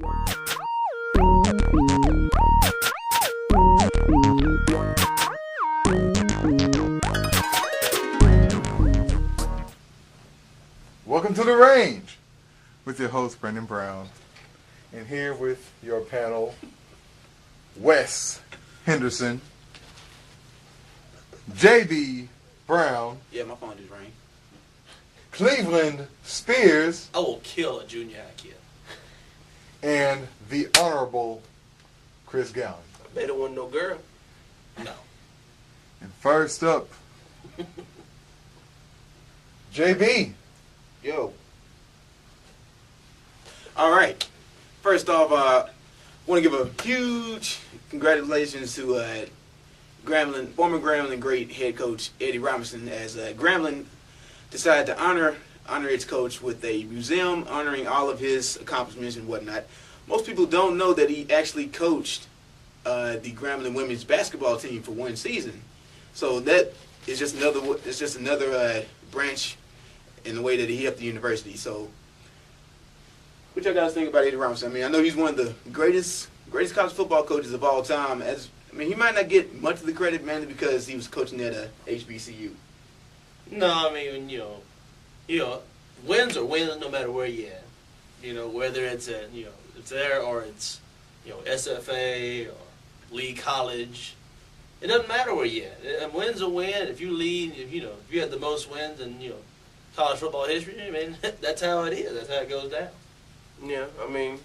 Welcome to The Range with your host, Brendan Brown. And here with your panel, Wes Henderson, J.B. Brown. Yeah, my phone just rang. Cleveland Spears. I will kill a junior high kid. And the Honorable Chris Gowan. I bet it wasn't no girl. No. And first up, J.B. Yo. All right. First off, I want to give a huge congratulations to Grambling, former Grambling great head coach Eddie Robinson, as Grambling decided to honor its coach with a museum honoring all of his accomplishments and whatnot. Most people don't know that he actually coached the Grambling women's basketball team for one season. So that is just another branch in the way that he helped the university. So, what y'all guys think about Eddie Robinson? I mean, I know he's one of the greatest college football coaches of all time. He might not get much of the credit mainly because he was coaching at HBCU. No, I mean, you know, wins are wins no matter where you at. You know, whether it's at, it's there or it's, SFA or Lee College. It doesn't matter where you at. A win's a win. If you lead, if you had the most wins in, college football history, I mean, that's how it is. That's how it goes down. Yeah, I mean,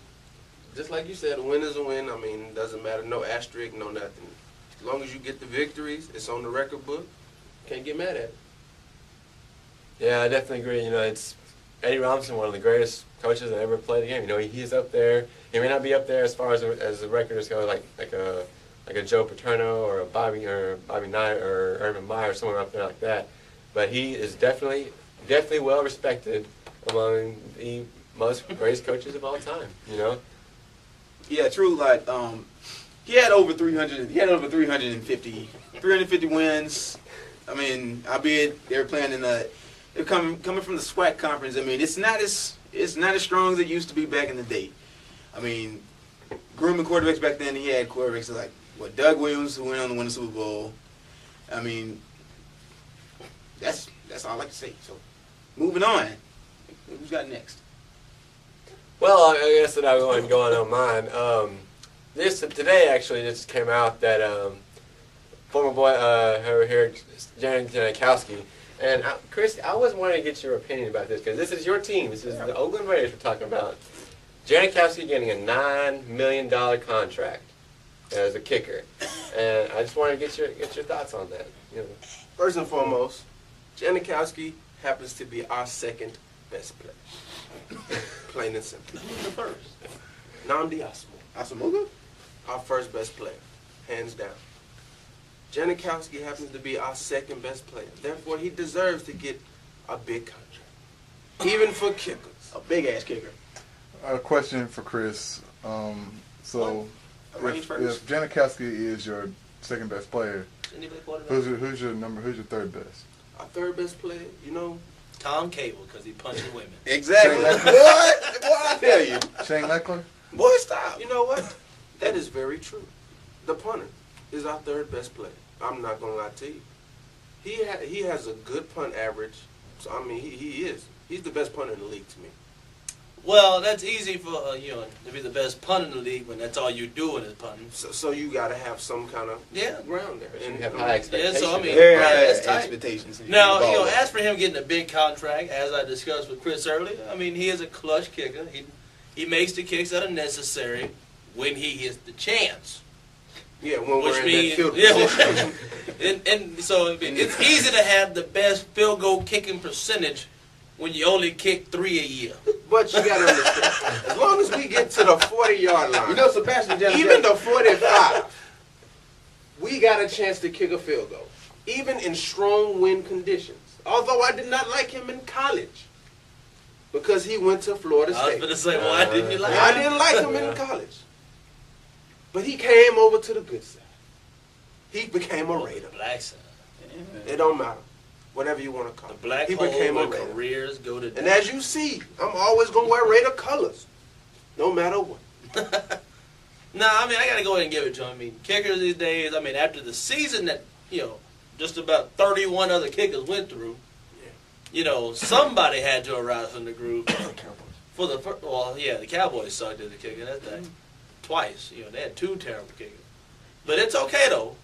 just like you said, a win is a win. I mean, it doesn't matter. No asterisk, no nothing. As long as you get the victories, it's on the record book. Can't get mad at it. Yeah, I definitely agree. It's Eddie Robinson, one of the greatest coaches that ever played the game. He's up there. He may not be up there as far as the records go, like a Joe Paterno or a Bobby Knight or Urban Meyer, somewhere up there like that. But he is definitely well respected among the most greatest coaches of all time. Yeah, true. Like, he had over 300. He had over 350 wins. I mean, albeit they were playing they're coming from the SWAC conference. I mean, it's not as strong as it used to be back in the day. I mean, grooming quarterbacks back then, he had quarterbacks like Doug Williams, who went on to win the Super Bowl. I mean, that's all I can say. So, moving on. Who's got next? Well, I guess that I want to go on mine. Today actually just came out that former boy over here, Janikowski. And Chris, I was wanting to get your opinion about this because this is your team. This is the Oakland Raiders we're talking about. Janikowski getting a $9 million contract as a kicker, and I just wanted to get your thoughts on that. First and foremost, Janikowski happens to be our second best player. Plain and simple. Who's the first? Nnamdi Asamoah? our first best player, hands down. Janikowski happens to be our second best player. Therefore, he deserves to get a big contract, even for kickers. A big-ass kicker. A question for Chris. So, if Janikowski is your second best player, who's your third best? Our third best player, Tom Cable, because he punches women. Exactly. What? What I tell you? Shane Leckler? Boy, stop. You know what? That is very true. The punter is our third best player. I'm not going to lie to you. He has a good punt average. So, I mean, he is. He's the best punter in the league to me. Well, that's easy for to be the best punter in the league when that's all you're doing is punting. So you got to have some kind of ground there. And you have high expectations. Yeah, so I mean, very that's high tight. expectations. Now, as for him getting a big contract, as I discussed with Chris earlier, I mean, he is a clutch kicker. He makes the kicks that are necessary when he gets the chance. Yeah, when Which we're in means, that field position. and so it's easy to have the best field goal kicking percentage when you only kick 3 a year. But you got to understand, as long as we get to the 40-yard line, Sebastian Janikowski, even the 45, we got a chance to kick a field goal, even in strong wind conditions. Although I did not like him in college because he went to Florida State. I was going to say, why didn't you like him? I didn't like him in college. But he came over to the good side. He became a Raider. The black side. It don't matter. Whatever you want to call it. The black He hole became a where Raider. careers go to And as you see, I'm always going to wear Raider colors, no matter what. No, I mean, I got to go ahead and give it to him. I mean, kickers these days, I mean, after the season that, just about 31 other kickers went through, somebody had to arise from the group. For the the Cowboys sucked as a kicker. That's that twice. They had 2 terrible kickers. But it's okay, though.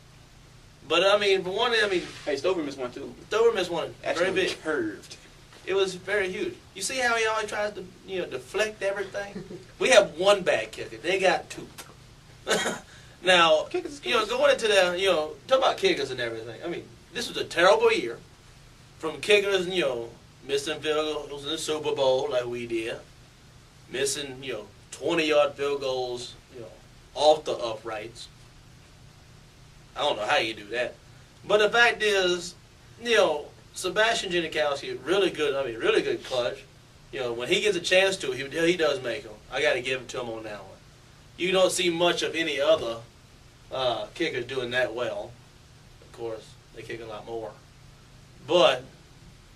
But, I mean, for one, Hey, Stover missed one, too. Stover missed one. Actually, Very big. curved. It was very huge. You see how he always tries to, deflect everything? We have 1 bad kicker. They got 2. Now, going into the, talk about kickers and everything. I mean, this was a terrible year from kickers, missing field goals in the Super Bowl like we did, missing, 20-yard field goals, off the uprights. I don't know how you do that. But the fact is, Sebastian Janikowski, really good clutch. When he gets a chance to, he does make them. I got to give it to him on that one. You don't see much of any other kickers doing that well. Of course, they kick a lot more. But,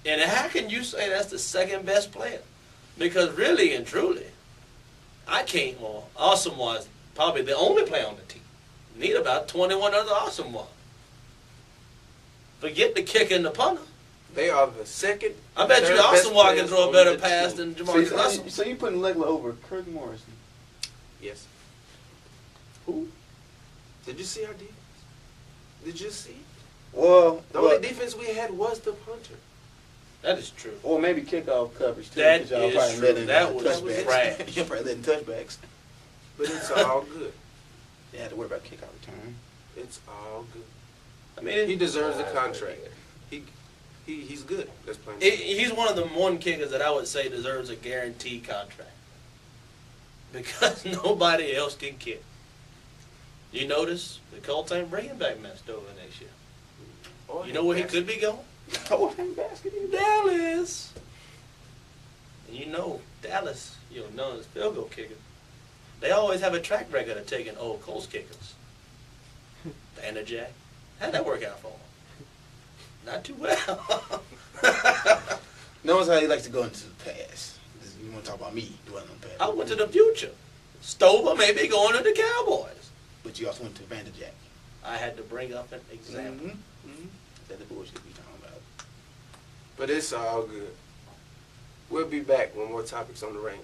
and how can you say that's the second best player? Because really and truly, Awesome was probably the only player on the team. Need about 21 other Awesome ones. Forget the kicker and the punter. They are the second. I bet you Awesome can throw a better pass than Jamarcus Russell. So you putting Legler over Kirk Morrison? Yes. Who? Did you see our defense? Did you see? Well, the only defense we had was the punter. That is true. Or maybe kickoff coverage too. That is true. That was trash. You're probably letting touchbacks. But it's all good. They had to worry about kickoff return. It's all good. I mean, he deserves a contract. He's good. Let's play. He's one of the one kickers that I would say deserves a guaranteed contract because nobody else can kick. You notice the Colts ain't bringing back Matt Stover next year. You know where he could be going? Dallas. And Dallas, known as field goal kicker. They always have a track record of taking old Colts kickers. Vanderjack. How'd that work out for him? Not too well. Notice how he likes to go into the past. You want to talk about me dwelling on the past. I went to the future. Stover may be going to the Cowboys. But you also went to Vanderjack. I had to bring up an example. That's the bullshit we talking about. But it's all good. We'll be back with more topics on the range.